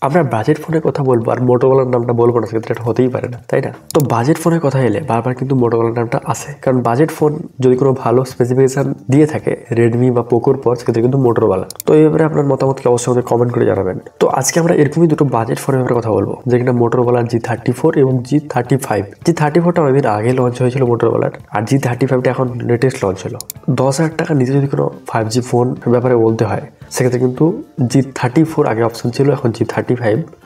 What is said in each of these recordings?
আমরা বাজেট ফোনের কথা বলবো আর মোটোরোলার নামটা বলবো না, সেক্ষেত্রে এটা হতেই পারে না, তাই না? তো বাজেট ফোনের কথা এলে বারবার কিন্তু মোটোরোলার নামটা আসে, কারণ বাজেট ফোন যদি কোনো ভালো স্পেসিফিকেশন দিয়ে থাকে রেডমি বা পোকোর পর, সেক্ষেত্রে কিন্তু মোটোরোলা। তো এই ব্যাপারে আপনার মতামতকে অবশ্যই আমাদের কমেন্ট করে জানাবেন। তো আজকে আমরা এরকমই দুটো বাজেট ফোনের ব্যাপারে কথা বলবো, যেখানে মোটোরোলার G34 এবং G35। G34টা অনেকদিন আগে লঞ্চ হয়েছিল মোটোরোলার, আর G35টা এখন লেটেস্ট লঞ্চ হলো। 10,000 টাকার নিচে যদি কোনো 5G ফোন ব্যাপারে বলতে হয়, সেক্ষেত্রে কিন্তু G34 আগে অপশন ছিল, এখন G35।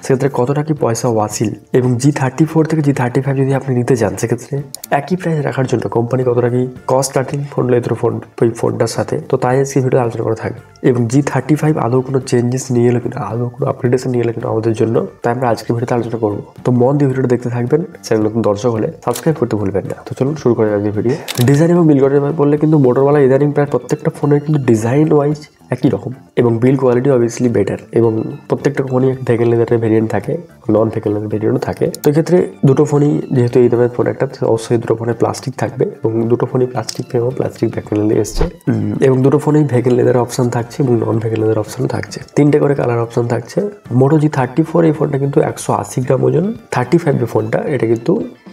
সেক্ষেত্রে কতটা কি পয়সা ওয়াসিল, এবং G34 থেকে G35 যদি আপনি নিতে চান, সেক্ষেত্রে একই প্রাইস রাখার জন্য কোম্পানি কতটা কি কস্ট কাটিং ফোন লেত্র ফোন ওই ফোনটার সাথে, তো তাই আজকে ভিডিও আলোচনা করা থাকবে। এবং G35 আদৌ কোনো চেঞ্জেস নিয়ে এলো কিনা, আদৌ কোনো আপগ্রেডেশন নিয়ে এলো কিনা আমাদের জন্য, তাই আমরা আজকে ভিডিওতে আলোচনা করবো। তো মন দিয়ে ভিডিওটা দেখতে থাকবেন, চ্যানেল নতুন দর্শক হলে সাবস্ক্রাইব করতে ভুলবেন না। তো চলুন শুরু করা যাক ভিডিও। ডিজাইন এবং বিল কোয়ালিটি বললে কিন্তু মোটোরোলা ইদানিং প্রায় প্রত্যেকটা ফোনের কিন্তু ডিজাইন ওয়াইজ একই রকম, এবং বিল কোয়ালিটি অবভিয়াসলি বেটার, এবং প্রত্যেকটা ফোনই ভেকেল লেদারের ভেরিয়েন্ট থাকে, নন ভেকেল লেদার ভেরিয়েন্টও থাকে। তো এক্ষেত্রে দুটো ফোনই যেহেতু এই দামের ফোন একটা, অবশ্যই দুটো ফোনে প্লাস্টিক থাকবে, এবং দুটো ফোনই প্লাস্টিক ফ্রেম ও প্লাস্টিক ভেকেল লেদার এসছে, এবং দুটো ফোনেই ভেকেল লেদার অপশন থাকছে এবং নন ভেকেল লেদার অপশন থাকছে। 3টে করে কালার অপশন থাকছে। মোটো G34 এই ফোনটা কিন্তু 180 গ্রাম ওজন, 35 যে ফোনটা এটা কিন্তু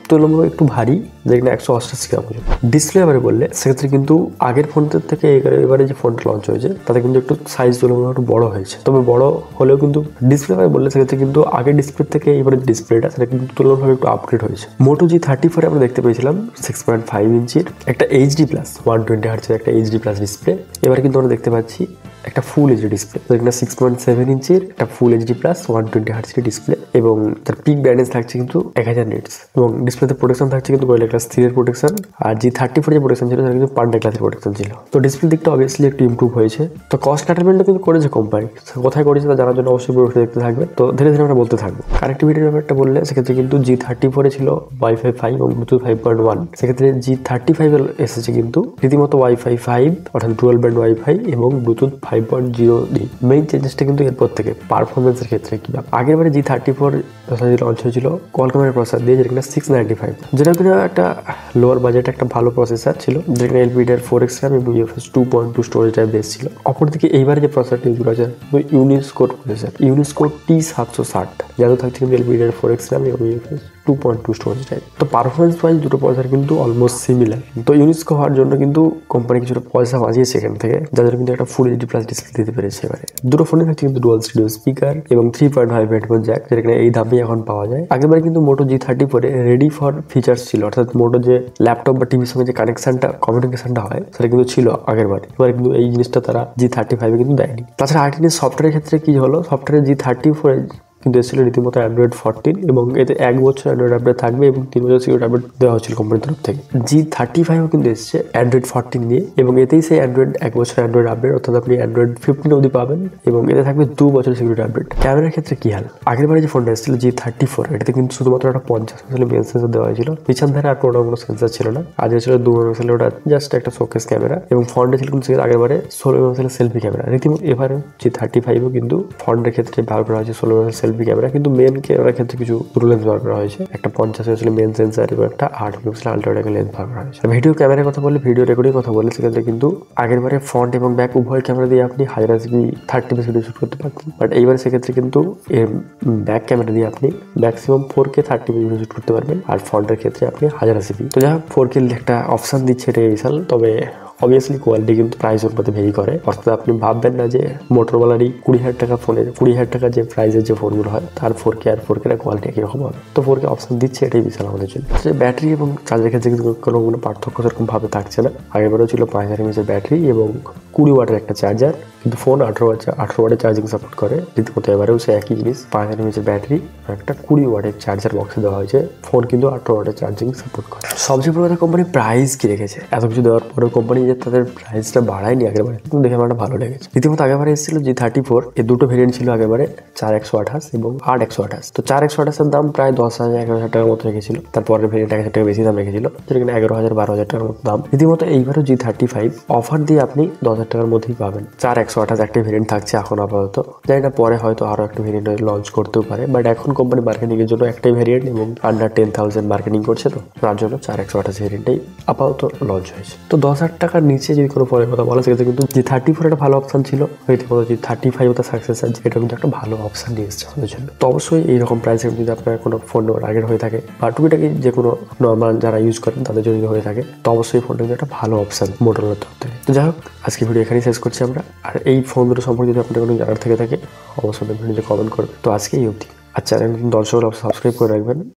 তুলনামূলক একটু ভারী, যেখানে 188 গ্রাম ওজন। ডিসপ্লে এবারে বললে সেক্ষেত্রে কিন্তু আগের ফোনটার থেকে এবারে যে ফোনটা লঞ্চ হয়েছে তাতে কিন্তু একটু সাইজ তুলনামূলক একটু বড় হয়েছে, তবে বড় হলেও কিন্তু ডিসপ্লে এবারে বললে সেক্ষেত্রে কিন্তু আগের ডিসপ্লে থেকে এবারে ডিসপ্লেটা সেটা কিন্তু তুলনামূলক একটু আপগ্রেড হয়েছে। মোটো G34 আমরা দেখতে পেয়েছিলাম 6.5 ইঞ্চির একটা HD+ 120 হার্টজের একটা HD+ ডিসপ্লে। এবারে কিন্তু আমরা দেখতে পাচ্ছি একটা ফুল এইচডি ডিসপ্লে, যেখানে 6.7 ইঞ্চির একটা ফুল HD+ 120 হার্টজের ডিসপ্লে, এবং তার পিক ব্রাইটনেস থাকছে কিন্তু 1000 নিটস, এবং ডিসপ্লেতে প্রোটেকশন থাকছে কিন্তু গোরিলা গ্লাস 3 এর প্রোটেকশন। আর G34 যে প্রোটেকশন ছিল সেটা কিন্তু পান্ডা গ্লাসের প্রোটেকশন ছিল। তো ডিসপ্লে দিকটা অবভিয়াসলি একটু ইমপ্রুভ হয়েছে। তো কস্ট কাটারমেন্টও কিন্তু করেছে কোম্পানি, কোথায় করেছে তা জানার জন্য অবশ্যই ভিডিওটা দেখতে থাকবে। তো ধীরে ধীরে আমরা বলতে থাকবো। কানেক্টিভিটির ব্যাপারটা বললে সেক্ষেত্রে কিন্তু G34 ছিল Wi-Fi 5 এবং ব্লুটুথ 5.1, সেক্ষেত্রে G35 এসেছে কিন্তু রীতিমতো Wi-Fi 5 অর্থাৎ ডুয়াল ব্যান্ড ওয়াইফাই এবং ব্লুটুথ 5.0। মেইন চেঞ্জেসটা কিন্তু এরপর থেকে পারফরমেন্সের ক্ষেত্রে কি আগের বারে G34 লঞ্চ হয়েছিল কোয়ালকমের প্রসেসর দিয়ে, যেটা 695, যেটা কিনা একটা লোয়ার বাজেট একটা ভালো প্রসেসর ছিল, যেখানে LPDDR4X RAM এবং UFS 2.2 স্টোরেজ টাইপ বেস ছিল। অপরদিকে এইবারে যে প্রসেসরটি ইউজ করা যায় ইউনিসকোড প্রসেসর, ইউনিসকোড T760, যাতে থাকছে কিন্তু LPDDR4X RAM এবং UFS 2.2 স্টোরেজ টাইপ। তো পারফরমেন্স ওয়াইজ দুটো প্রসেসর কিন্তু অলমোস্ট সিমিলার। তো ইউনিসকো হওয়ার জন্য কিন্তু কোম্পানি কিছুটা পয়সা বাঁচিয়েছে এখান থেকে, যাদের কিন্তু একটা ফুল HD+ ডিসপ্লে দিতে পেরেছে। এবারে দুটো ফোনে থাকছে কিন্তু ডুয়াল স্টুডিও স্পিকার এবং 3.5 হেডফোন জ্যাক, যেটা কিনা এই দামে এখন পাওয়া যায়। আগেরবারে কিন্তু মোটো G34 রেডি ফর ফিচার্স ছিল, অর্থাৎ মোটো যে ল্যাপটপ বা টিভির সঙ্গে যে কানেকশনটা কমিউনিকেশনটা হয় সেটা কিন্তু ছিল আগেরবারে। এবারে কিন্তু এই জিনিসটা তারা G35 কিন্তু দেয়নি। তাছাড়া আর্টিনের সফটওয়্যারের ক্ষেত্রে কি হলো, সফটওয়্যারে G34 কিন্তু এসেছিল রীতিমতো Android 14, এবং এতে 1 বছর অ্যান্ড্রয়েড আপডেট থাকবে এবং 3 বছর সিকিউরিটি আপডেট দেওয়া হচ্ছিল কোম্পানির তরফ থেকে। G35ও কিন্তু এসেছে Android 14 নিয়ে, এবং এতেই সেই অ্যান্ড্রয়েড 1 বছর অ্যান্ড্রয়েড আপডেট, অর্থাৎ আপনি Android 15 অবধি পাবেন, এবং এতে থাকবে 2 বছরের সিকিউরিটি আপডেট। ক্যামেরার ক্ষেত্রে কি হাল, আগের বারে যে ফোনটা এসেছিল G34 এটাতে কিন্তু শুধুমাত্র একটা 50 মেগাপিক্সেলের মেন সেন্সর দেওয়া হয়েছিল, পিছন ধারে আর কোনো সেন্সর ছিল না। আজ ছিল 2 মেগাপিক্সেলের, ওটা জাস্ট একটা শোকেস ক্যামেরা, এবং ফ্রন্টে ছিল কিন্তু আগের বারে 16 মেগাপিক্সেলের সেলফি ক্যামেরা। রীতিমতো এবারে G35ও কিন্তু ফ্রন্টের ক্ষেত্রে ব্যবহার করা হয়েছে 16 মেগাপিক্সেলের সেলফি ক্যামেরা, কিন্তু মেন ক্যামেরার ক্ষেত্রে কিছু লেন্স ব্যবহার করা হয়েছে, একটা 50 মেগাপিক্সেলের মেন সেন্সর এবং একটা 8 মেগাপিক্সেলের আলট্রা ওয়াইড লেন্স ব্যবহার করা হয়েছে। ভিডিও ক্যামেরার কথা বললে, ভিডিও রেকর্ডিং কথা বললে, সেক্ষেত্রে কিন্তু আগেরবারে ফ্রন্ট এবং ব্যাক উভয় ক্যামেরা দিয়ে আপনি 1080p 30 ভিডিও শুট করতে পারতেন, বাট এইবারে সেক্ষেত্রে কিন্তু ব্যাক ক্যামেরা দিয়ে আপনি ম্যাক্সিমাম 4K 30 ভিডিও শুট করতে পারবেন, আর ফ্রন্টের ক্ষেত্রে আপনি 1080p। তো যাই হোক 4K একটা অপশন দিচ্ছে, এটা বিশাল। তবে অবভিয়াসলি কোয়ালিটি কিন্তু প্রাইস অনুপাতে ভেরি করে, অর্থাৎ আপনি ভাববেন না যে মোটরোলারই 20,000 টাকা ফোনের 20,000 টাকা যে প্রাইসের যে ফোনগুলো হয় তার 4K আর 4K কোয়ালিটি একই রকম হবে। তো 4K অপশন দিচ্ছে, এটাই বিশাল আমাদের জন্য। ব্যাটারি এবং চার্জের ক্ষেত্রে কিন্তু কোনো পার্থক্য সেরকম ভাবে থাকছে না। আগেরবারও ছিল 5000 mAh ব্যাটারি এবং 20 ওয়াটের একটা চার্জার, কিন্তু ফোন 18 ওয়াটের চার্জিং সাপোর্ট করে। রীতিমতো এবারেও সে একই জিনিস, 5000 mAh ব্যাটারি আর একটা 20 ওয়াটের চার্জার বক্সে দেওয়া হয়েছে। ফোন কিন্তু 18 ওয়াটের চার্জিং সাপোর্ট করে। সবচেয়ে বড় কথা, কোম্পানি প্রাইস কি রেখেছে, এত কিছু দেওয়ার পরেও কোম্পানি যে তাদের প্রাইসটা বাড়ায়নি আগেরবারে, কিন্তু দেখে আমার ভালো লেগেছে। রীতিমতো আগেবারে এসেছিল G34, এর দুটো ভেরিয়েন্ট ছিল আগেবারে, 4128 এবং 8128। তো 4128 এর দাম প্রায় 10,000-11,000 টাকার মতো রেখেছিল, তারপরের ভেরিয়েন্ট 1000 টাকা বেশি দাম রেখেছিল, যেটা কিনা 11,000-12,000 টাকার মতো দাম। রীতিমতো এইবারও G35 অফার দিয়ে আপনি 10,000 টাকার মধ্যেই পাবেন। 4128 একটা ভেরিয়েন্ট থাকছে এখন আপাতত, জানি না পরে হয়তো আরো একটা ভেরিয়েন্ট লঞ্চ করতেও পারে, বাট এখন কোম্পানি মার্কেটিং এর জন্য একটাই ভেরিয়েন্ট এবং আন্ডার 10,000 মার্কেটিং করছে, তো তার জন্য 4128 ভেরিয়েন্টটাই আপাতত লঞ্চ হয়েছে। তো 10,000 টাকা তার নিচে যদি কোনো ফোনের কথা বলা সেক্ষেত্রে কিন্তু G34 একটা ভালো অপশন ছিল, রীতিমতো G35 তার সাকসেসর, এটা কিন্তু একটা ভালো অপশন নিয়ে এসেছে আমাদের জন্য। তো অবশ্যই এইরকম প্রাইসে যদি আপনার কোনো ফোন নেওয়ার আগের হয়ে থাকে বা টুকিটাকি যে কোনো নর্মাল যারা ইউজ করেন তাদের যদি হয়ে থাকে, তো অবশ্যই ফোনটা কিন্তু একটা ভালো অপশন মোটরোলার তরফ থেকে। তো যাই হোক, আজকে ভিডিও এখানেই শেষ করছি আমরা। আর এই ফোন দুটো সম্পর্কে যদি আপনার কোনো জানার থেকে থাকে অবশ্যই নিজে কমেন্ট করবেন। তো আজকে এই অবধি। আর চ্যানেল দর্শকরা সাবস্ক্রাইব করে রাখবেন।